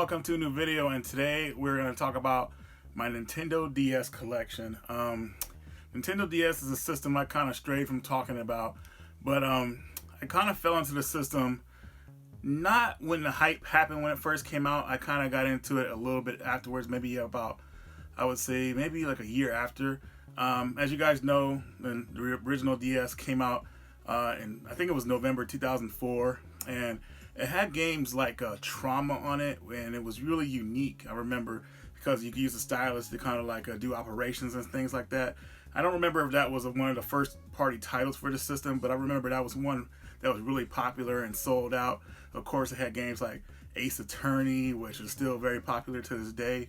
welcome to a new video, and today we're going to talk about my Nintendo DS collection. Nintendo DS is a system I kind of strayed from talking about, but I kind of fell into the system not when the hype happened when it first came out. I kind of got into it a little bit afterwards, maybe about, I would say, maybe like a year after. As you guys know, the original DS came out in, I think it was November 2004, and it had games like Trauma on it, and it was really unique. I remember because you could use the stylus to kind of like do operations and things like that. I don't remember if that was one of the first party titles for the system, but I remember that was one that was really popular and sold out. Of course, it had games like Ace Attorney, which is still very popular to this day.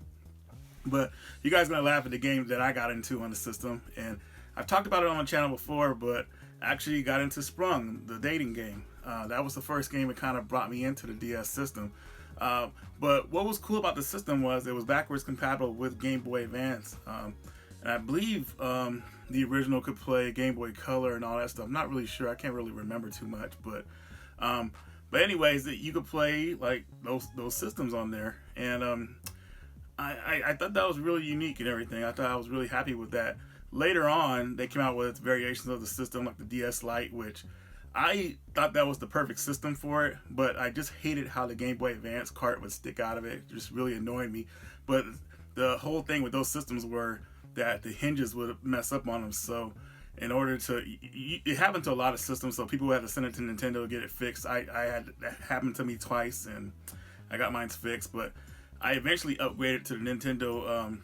But you guys are going to laugh at the game that I got into on the system, and I've talked about it on the channel before, but I actually got into Sprung, the dating game. That was the first game that kind of brought me into the DS system. But what was cool about the system was it was backwards compatible with Game Boy Advance. And I believe the original could play Game Boy Color and all that stuff. I'm not really sure. I can't really remember too much. But anyways, you could play like those systems on there. And I thought that was really unique and everything. I thought I was really happy with that. Later on, they came out with variations of the system like the DS Lite, which I thought that was the perfect system for it, but I just hated how the Game Boy Advance Kart would stick out of it. It just really annoyed me. But the whole thing with those systems were that the hinges would mess up on them. So in order to, it happened to a lot of systems, so people had to send it to Nintendo to get it fixed. I had that happen to me twice, and I got mine fixed. But I eventually upgraded to the Nintendo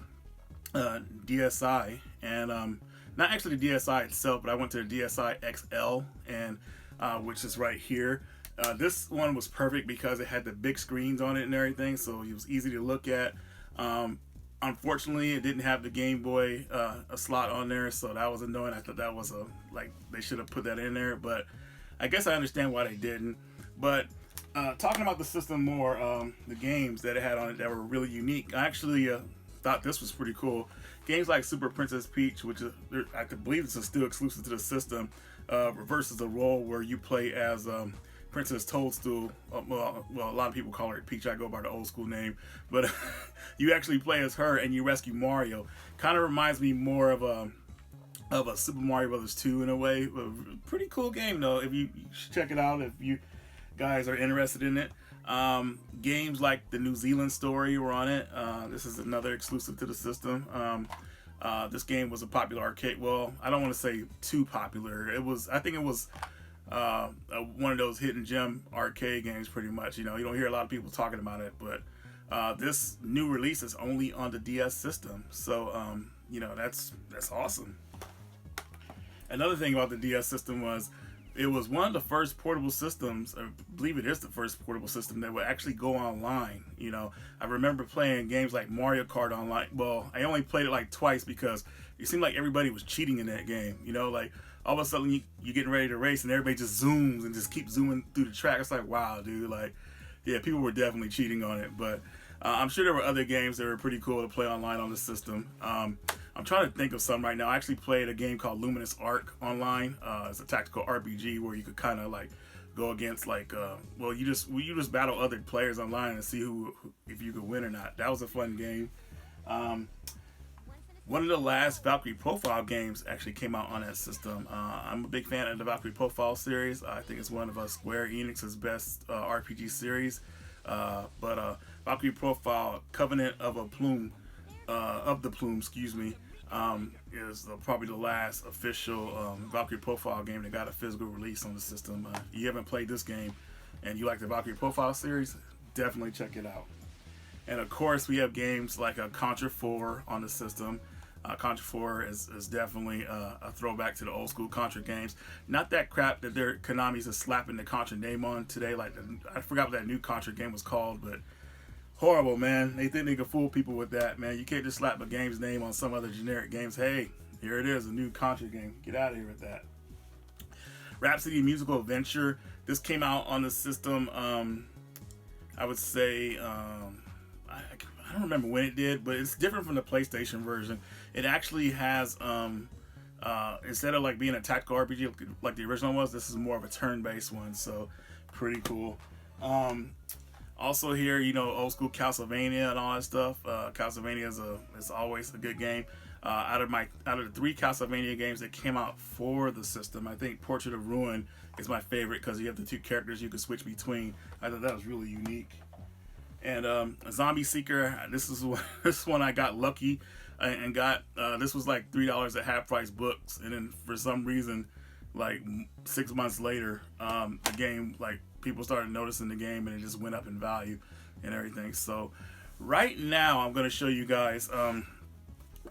DSi, and not actually the DSi itself, but I went to the DSi XL, and which is right here. This one was perfect because it had the big screens on it and everything, so it was easy to look at. Unfortunately, it didn't have the Game Boy a slot on there, so that was annoying. I thought that was they should have put that in there, but I guess I understand why they didn't. But talking about the system more, the games that it had on it that were really unique, I actually thought this was pretty cool. Games like Super Princess Peach, which is, I could believe this is still exclusive to the system, reverses the role where you play as Princess Toadstool. Well, a lot of people call her Peach. I go by the old school name, but you actually play as her and you rescue Mario. Kind of reminds me more of a Super Mario Brothers 2 in a way. A pretty cool game though. You should check it out if you guys are interested in it. Games like the New Zealand story were on it. This is another exclusive to the system. This game was a popular arcade. Well, I don't want to say too popular. I think it was one of those hidden gem arcade games, pretty much. You don't hear a lot of people talking about it, but this new release is only on the DS system. So that's awesome. Another thing about the DS system was it was one of the first portable systems, I believe it is the first portable system that would actually go online. I remember playing games like Mario Kart online. Well, I only played it like twice because it seemed like everybody was cheating in that game. Like all of a sudden you're getting ready to race and everybody just zooms and just keeps zooming through the track. It's like, wow, dude, yeah, people were definitely cheating on it. But I'm sure there were other games that were pretty cool to play online on the system. I'm trying to think of some right now. I actually played a game called Luminous Arc online. It's a tactical RPG where you could kind of like go against you just battle other players online and see if you could win or not. That was a fun game. One of the last Valkyrie Profile games actually came out on that system. I'm a big fan of the Valkyrie Profile series. I think it's one of Square Enix's best RPG series. But Valkyrie Profile Covenant of the Plume, excuse me, is probably the last official Valkyrie Profile game that got a physical release on the system. If you haven't played this game and you like the Valkyrie Profile series, definitely check it out. And of course, we have games like Contra 4 on the system. Contra 4 is definitely a throwback to the old school Contra games. Not that crap that Konami's is slapping the Contra name on today. I forgot what that new Contra game was called, but horrible, man. They think they can fool people with that, man. You can't just slap a game's name on some other generic games. Hey, here it is, a new Contra game. Get out of here with that. Rhapsody Musical Adventure. This came out on the system, I would say, I don't remember when it did, but it's different from the PlayStation version. It actually has, instead of being a tactical RPG like the original was, this is more of a turn-based one, so pretty cool. Also here, you know, old school Castlevania and all that stuff. Castlevania is always a good game. Out of the three Castlevania games that came out for the system, I think Portrait of Ruin is my favorite because you have the two characters you can switch between. I thought that was really unique. And Zombie Seeker, this one I got lucky and got. This was like $3 at half price books, and then for some reason, like 6 months later, the game, like, people started noticing the game and it just went up in value and everything. So right now I'm going to show you guys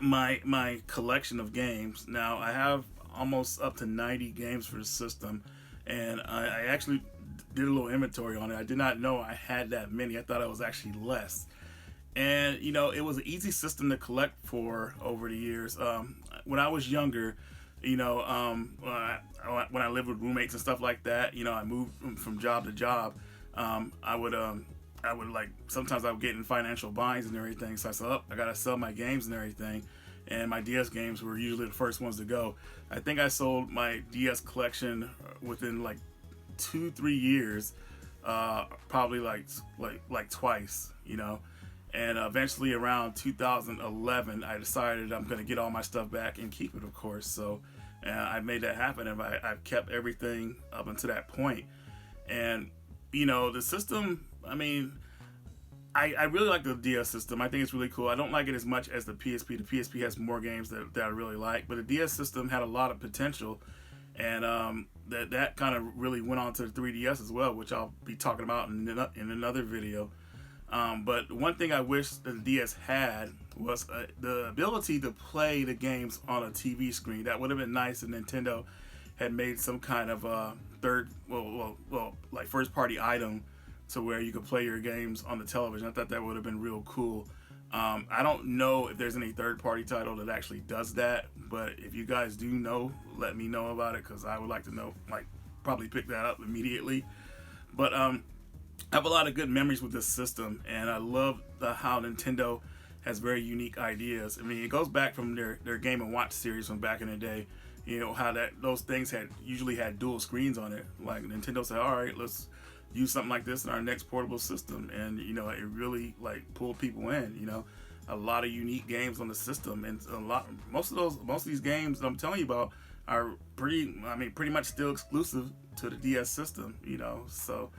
my collection of games. Now I have almost up to 90 games for the system, and I actually did a little inventory on it. I did not know I had that many. I thought it was actually less. And you know, it was an easy system to collect for over the years. When I was younger, you know, when I lived with roommates and stuff like that, you know, I moved from job to job. I would like, sometimes I would get in financial binds and everything. So I said, oh, I gotta sell my games and everything. And my DS games were usually the first ones to go. I think I sold my DS collection within like 2-3 years, probably like twice, you know. And eventually around 2011, I decided I'm going to get all my stuff back and keep it, of course. So I made that happen, and I've kept everything up until that point. And, you know, the system, I mean, I really like the DS system. I think it's really cool. I don't like it as much as the PSP. The PSP has more games that I really like, but the DS system had a lot of potential, and that kind of really went on to the 3DS as well, which I'll be talking about in another video. But one thing I wish the DS had was the ability to play the games on a TV screen. That would have been nice if Nintendo had made some kind of like first party item to where you could play your games on the television. I thought that would have been real cool. I don't know if there's any third party title that actually does that, but if you guys do know, let me know about it, because I would like to know, like, probably pick that up immediately. But I have a lot of good memories with this system, and I love how Nintendo has very unique ideas. I mean, it goes back from their Game&watch series from back in the day. You know, how those things usually had dual screens on it. Like, Nintendo said, all right, let's use something like this in our next portable system, and you know, it really like pulled people in. You know, a lot of unique games on the system, and most of these games that I'm telling you about are pretty much still exclusive to the DS system. You know, so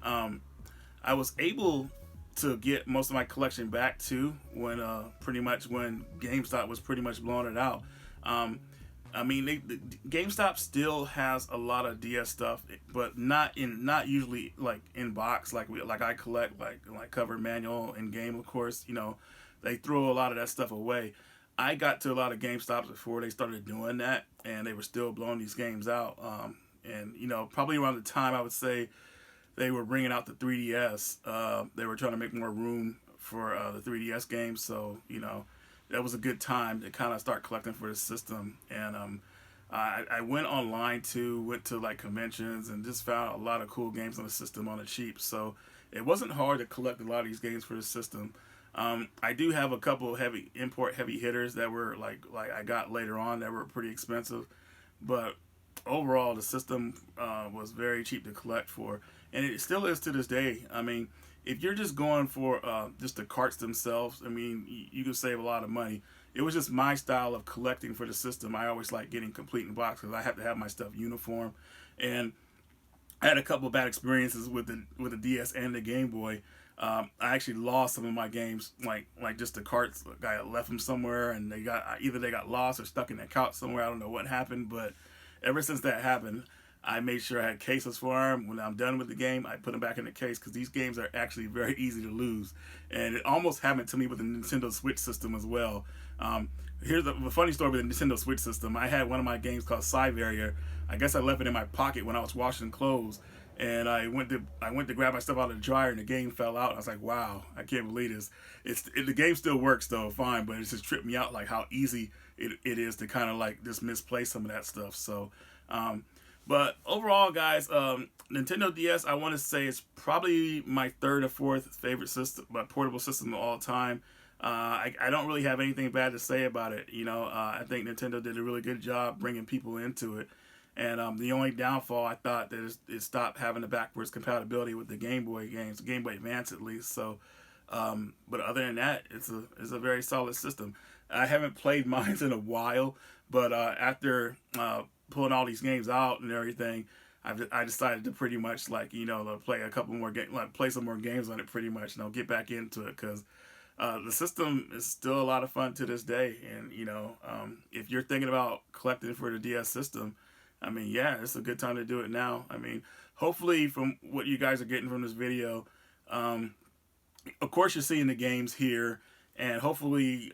I was able to get most of my collection back too when when GameStop was pretty much blowing it out. I mean, GameStop still has a lot of DS stuff, but not usually like in box like I collect, like cover manual and game, of course. You know, they throw a lot of that stuff away. I got to a lot of GameStops before they started doing that, and they were still blowing these games out. And you know, probably around the time I would say they were bringing out the 3DS, they were trying to make more room for the 3DS games. So you know, that was a good time to kind of start collecting for the system. And I went online too, went to like conventions, and just found a lot of cool games on the system on the cheap. So it wasn't hard to collect a lot of these games for the system. I do have a couple heavy hitters that were like I got later on that were pretty expensive, but overall the system was very cheap to collect for, and it still is to this day. I mean, if you're just going for just the carts themselves, I mean, you can save a lot of money. It was just my style of collecting for the system. I always like getting complete in box because I have to have my stuff uniform. And I had a couple of bad experiences with the DS and the Game Boy. I actually lost some of my games, like just the carts. I left them somewhere, and they got lost or stuck in the couch somewhere. I don't know what happened, but ever since that happened, I made sure I had cases for them. When I'm done with the game, I put them back in the case, because these games are actually very easy to lose. And it almost happened to me with the Nintendo Switch system as well. Here's the funny story with the Nintendo Switch system. I had one of my games called Cyvaria. I guess I left it in my pocket when I was washing clothes, and I went to grab my stuff out of the dryer, and the game fell out. I was like, wow, I can't believe this. The game still works though, fine, but it just tripped me out, like how easy it is to kind of like just misplace some of that stuff. So but overall, guys, Nintendo DS, I want to say, is probably my third or fourth favorite system, portable system of all time. I don't really have anything bad to say about it. You know, I think Nintendo did a really good job bringing people into it. And the only downfall, I thought, that it stopped having the backwards compatibility with the Game Boy games, Game Boy Advance at least. So, but other than that, it's a very solid system. I haven't played mine in a while, but after pulling all these games out and everything, I decided to pretty much like to play a couple more games, like play some more games on it, pretty much, get back into it because the system is still a lot of fun to this day. And if you're thinking about collecting for the DS system, I mean, yeah, it's a good time to do it now. I mean, hopefully, from what you guys are getting from this video, of course, you're seeing the games here, and hopefully,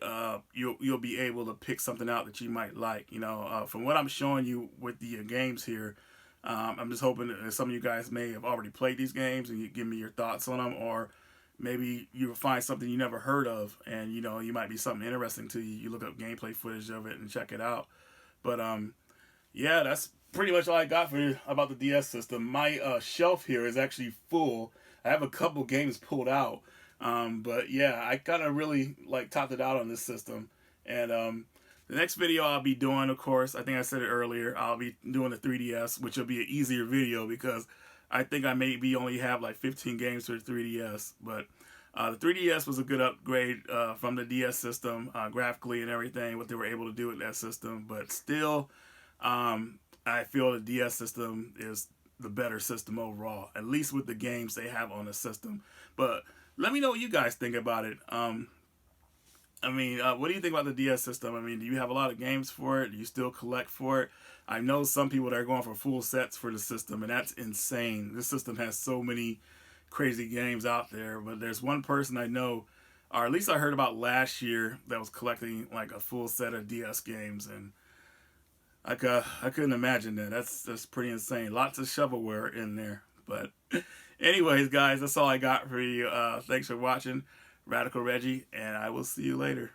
you'll be able to pick something out that you might like. From what I'm showing you with the games here, I'm just hoping that some of you guys may have already played these games and you give me your thoughts on them, or maybe you find something you never heard of, and you might be something interesting to you. You look up gameplay footage of it and check it out. But yeah, that's pretty much all I got for you about the DS system. My shelf here is actually full. I have a couple games pulled out. But yeah, I kind of really like topped it out on this system. And the next video I'll be doing, of course, I think I said it earlier, I'll be doing the 3DS, which will be an easier video because I think I maybe only have like 15 games for the 3DS. But the 3DS was a good upgrade from the DS system, graphically and everything, what they were able to do with that system. But still, I feel the DS system is the better system overall, at least with the games they have on the system. But let me know what you guys think about it. I mean, what do you think about the DS system? I mean, do you have a lot of games for it? Do you still collect for it? I know some people that are going for full sets for the system, and that's insane. This system has so many crazy games out there, but there's one person I know, or at least I heard about last year, that was collecting like a full set of DS games, and I couldn't imagine that. That's pretty insane. Lots of shovelware in there. But anyways, guys, that's all I got for you. Thanks for watching. Radical Reggie, and I will see you later.